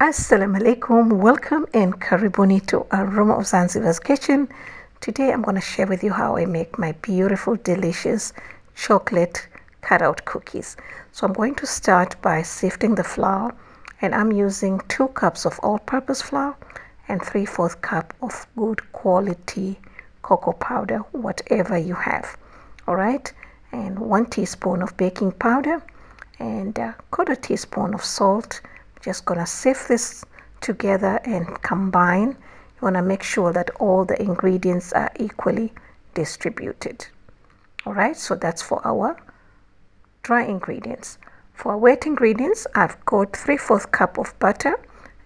Assalamu alaikum, welcome and karibuni to Aroma of Zanzibar's kitchen. Today I'm going to share with you how I make my beautiful, delicious chocolate cutout cookies. So I'm going to start by sifting the flour, and I'm using 2 cups of all-purpose flour and 3/4 cup of good quality cocoa powder, whatever you have. Alright, and 1 teaspoon of baking powder and 1/4 teaspoon of salt. Just gonna sift this together and combine. You want to make sure that all the ingredients are equally distributed. Alright, so that's for our dry ingredients. For our wet ingredients, I've got 3/4 cup of butter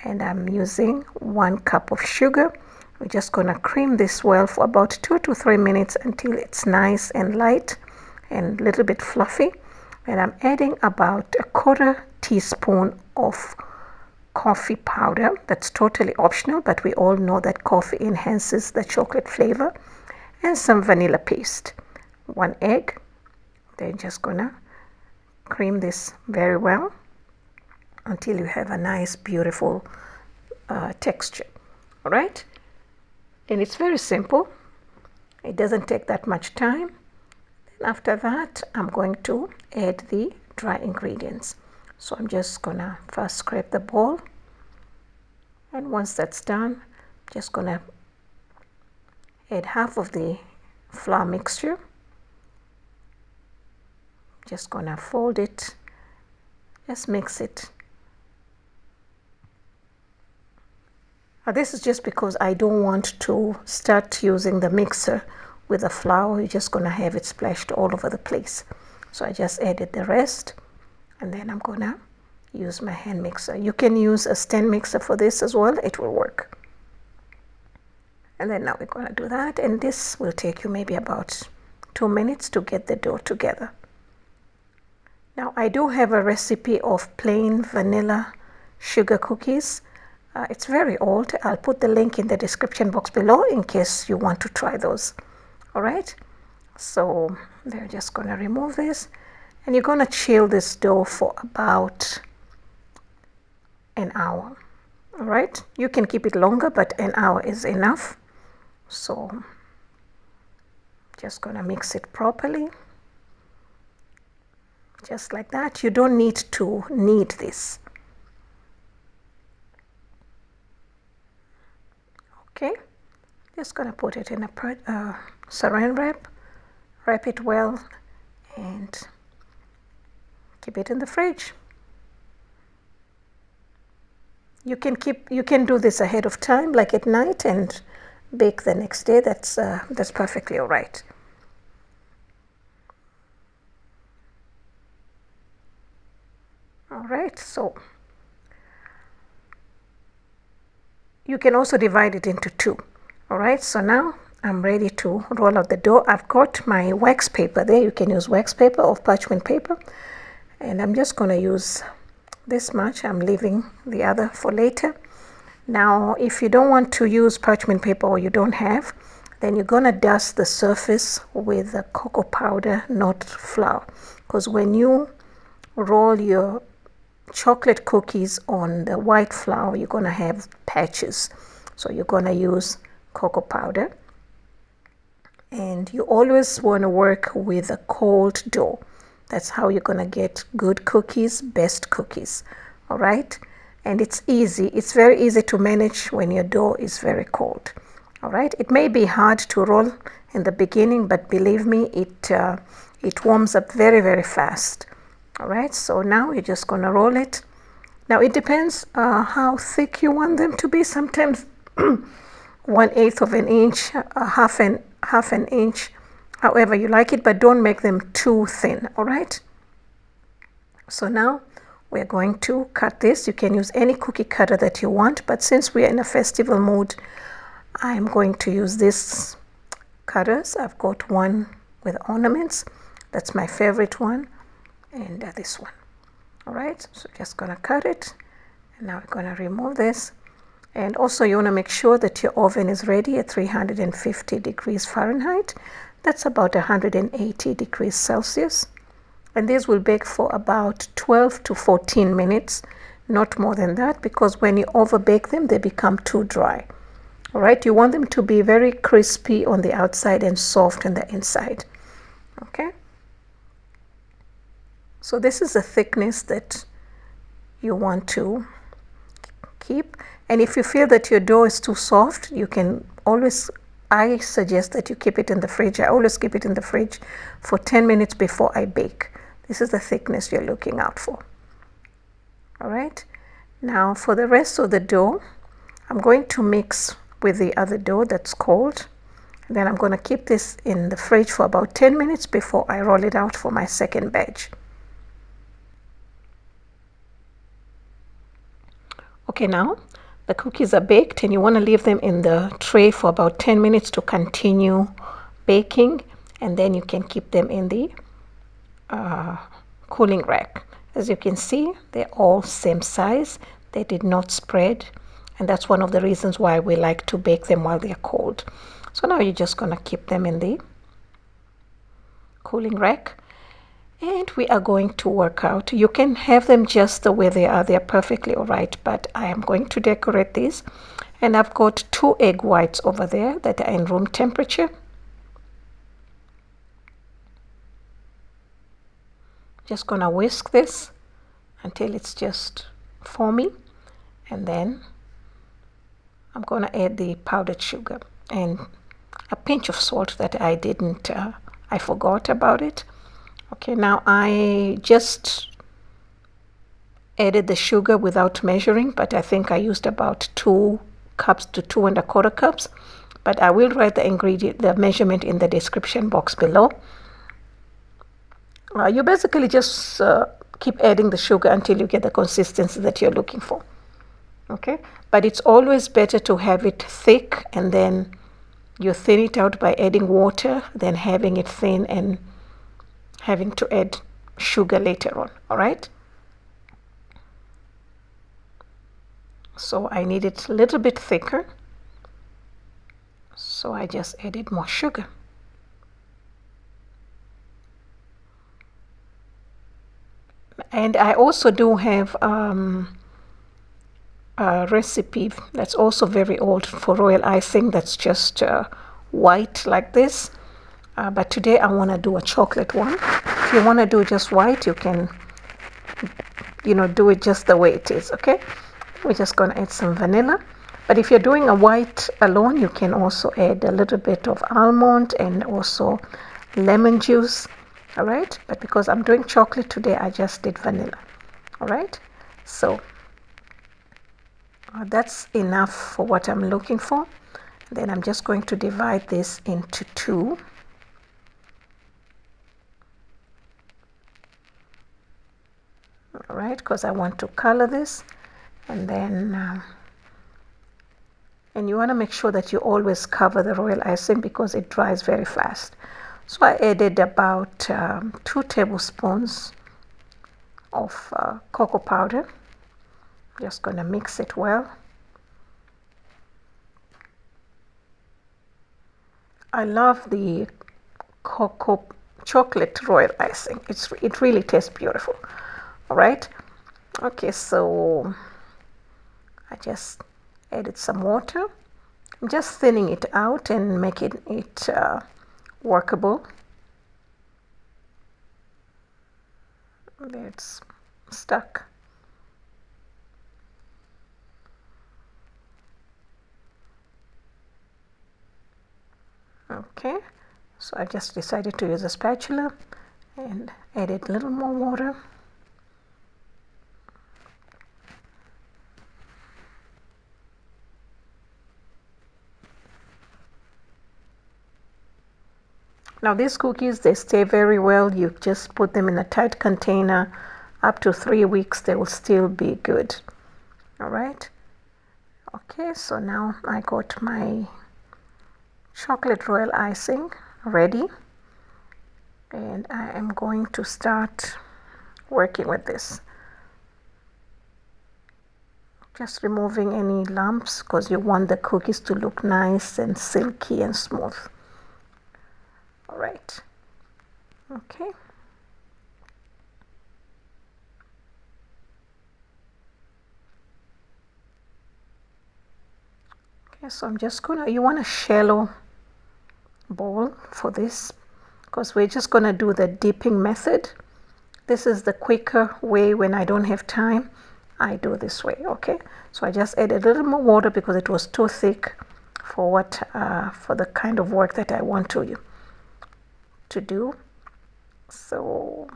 and I'm using 1 cup of sugar. We're just gonna cream this well for about 2 to 3 minutes until it's nice and light and a little bit fluffy. And I'm adding about 1/4 teaspoon of coffee powder. That's totally optional, but we all know that coffee enhances the chocolate flavor. And some vanilla paste. 1 egg. Then just gonna cream this very well until you have a nice, beautiful texture. All right? And it's very simple. It doesn't take that much time. After that, I'm going to add the dry ingredients. So I'm just gonna first scrape the bowl, and once that's done, just gonna add half of the flour mixture. Just gonna fold it, just mix it. Now this is just because I don't want to start using the mixer with the flour. You're just gonna have it splashed all over the place. So I just added the rest, and then I'm gonna use my hand mixer. You can use a stand mixer for this as well, it will work. And then now we're gonna do that, and this will take you maybe about 2 minutes to get the dough together. Now I do have a recipe of plain vanilla sugar cookies. It's very old. I'll put the link in the description box below in case you want to try those. All right, so they're just gonna remove this, and you're gonna chill this dough for about an hour. All right, you can keep it longer, but an hour is enough. So just gonna mix it properly, just like that. You don't need to knead this. Okay, just gonna put it in a saran wrap, wrap it well, and keep it in the fridge. You can do this ahead of time, like at night, and bake the next day. That's perfectly all right. All right, so you can also divide it into 2. All right, so now I'm ready to roll out the dough. I've got my wax paper there. You can use wax paper or parchment paper, and I'm just going to use this much. I'm leaving the other for later. Now if you don't want to use parchment paper, or you don't have, then you're going to dust the surface with the cocoa powder, not flour, because when you roll your chocolate cookies on the white flour, you're going to have patches. So you're going to use cocoa powder, and you always want to work with a cold dough. That's how you're going to get good cookies, best cookies. All right, and it's easy. It's very easy to manage when your dough is very cold. All right, it may be hard to roll in the beginning, but believe me, it warms up very, very fast. All right, so now you're just going to roll it. Now it depends how thick you want them to be. Sometimes 1/8 of an inch, half an inch, however you like it, but don't make them too thin. All right, so now we're going to cut this. You can use any cookie cutter that you want, but since we're in a festival mood, I'm going to use this cutters. I've got one with ornaments. That's my favorite one. And this one. All right, so just gonna cut it, and now we're gonna remove this. And also you want to make sure that your oven is ready at 350 degrees Fahrenheit. That's about 180 degrees Celsius, and these will bake for about 12 to 14 minutes. not more than that, because when you over bake them, they become too dry. All right, you want them to be very crispy on the outside and soft on the inside. Okay, so this is the thickness that you want to keep. And if you feel that your dough is too soft, you can always, I suggest that you keep it in the fridge. I always keep it in the fridge for 10 minutes before I bake. This is the thickness you're looking out for. All right, now for the rest of the dough, I'm going to mix with the other dough that's cold. And then I'm going to keep this in the fridge for about 10 minutes before I roll it out for my second batch. Okay, now the cookies are baked, and you want to leave them in the tray for about 10 minutes to continue baking, and then you can keep them in the cooling rack. As you can see, they're all same size. They did not spread, and that's one of the reasons why we like to bake them while they're cold. So now you're just going to keep them in the cooling rack, and we are going to work out. You can have them just the way they are. They're perfectly all right, but I am going to decorate these, and I've got 2 egg whites over there that are in room temperature. Just gonna whisk this until it's just foamy, and then I'm gonna add the powdered sugar and a pinch of salt that I didn't, I forgot about it. Okay, now I just added the sugar without measuring, but I think I used about 2 cups to 2 1/4 cups, but I will write the measurement in the description box below. You basically just keep adding the sugar until you get the consistency that you're looking for. Okay, but it's always better to have it thick, and then you thin it out by adding water than having it thin and having to add sugar later on. All right, so I need it a little bit thicker, so I just added more sugar. And I also do have a recipe that's also very old for royal icing, that's just white like this, but today I want to do a chocolate one. If you want to do just white, you can, do it just the way it is. Okay, we're just going to add some vanilla, but if you're doing a white alone, you can also add a little bit of almond and also lemon juice. All right, but because I'm doing chocolate today, I just did vanilla. All right, so that's enough for what I'm looking for. Then I'm just going to divide this into 2. All right, because I want to color this, and then and you want to make sure that you always cover the royal icing because it dries very fast. So I added about 2 tablespoons of cocoa powder. Just gonna mix it well. I love the cocoa chocolate royal icing. It really tastes beautiful. All right, okay, so I just added some water. I'm just thinning it out and making it workable. It's stuck. Okay, so I just decided to use a spatula and added a little more water. Now these cookies, they stay very well. You just put them in a tight container. Up to 3 weeks, they will still be good. All right. Okay, so now I got my chocolate royal icing ready, and I am going to start working with this. Just removing any lumps because you want the cookies to look nice and silky and smooth. All right. Okay. Okay, so I'm just gonna, you want a shallow bowl for this because we're just gonna do the dipping method. This is the quicker way. When I don't have time, I do this way. Okay, so I just added a little more water because it was too thick for what for the kind of work that I want to do. So,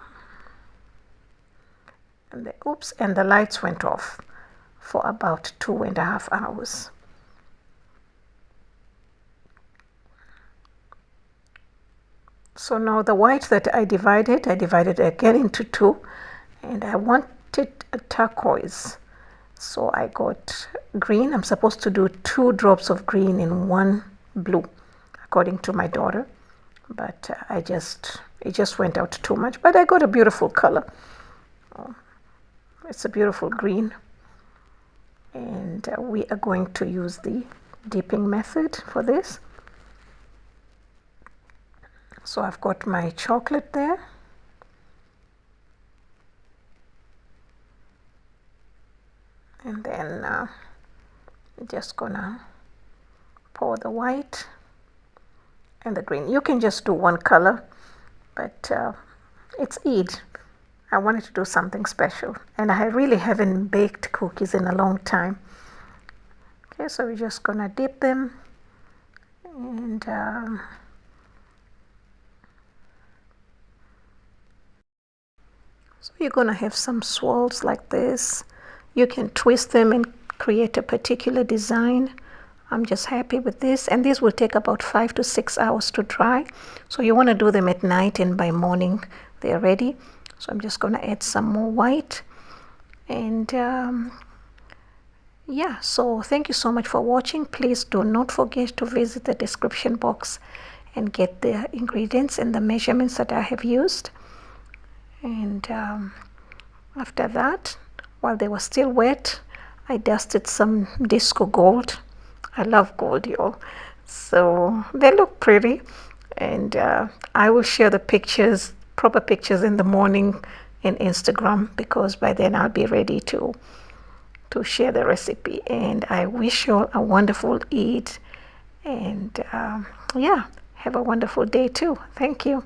and the, oops, and the lights went off for about 2.5 hours. So now the white that I divided again into two, and I wanted a turquoise. So I got green. I'm supposed to do 2 drops of green in 1 blue, according to my daughter. But it just went out too much. But I got a beautiful color. Oh, it's a beautiful green. And we are going to use the dipping method for this. So I've got my chocolate there. And then just gonna pour the white and the green. You can just do one color, but it's Eid. I wanted to do something special, and I really haven't baked cookies in a long time. Okay, so we're just gonna dip them, and so you're gonna have some swirls like this. You can twist them and create a particular design. I'm just happy with this, and these will take about 5 to 6 hours to dry. So you want to do them at night, and by morning they're ready. So I'm just going to add some more white, and yeah, so thank you so much for watching. Please do not forget to visit the description box and get the ingredients and the measurements that I have used. And after that, while they were still wet, I dusted some disco gold. I love gold, y'all. So they look pretty, and I will share the pictures, proper pictures, in the morning in Instagram, because by then I'll be ready to share the recipe. And I wish you all a wonderful Eid, and yeah, have a wonderful day too. Thank you.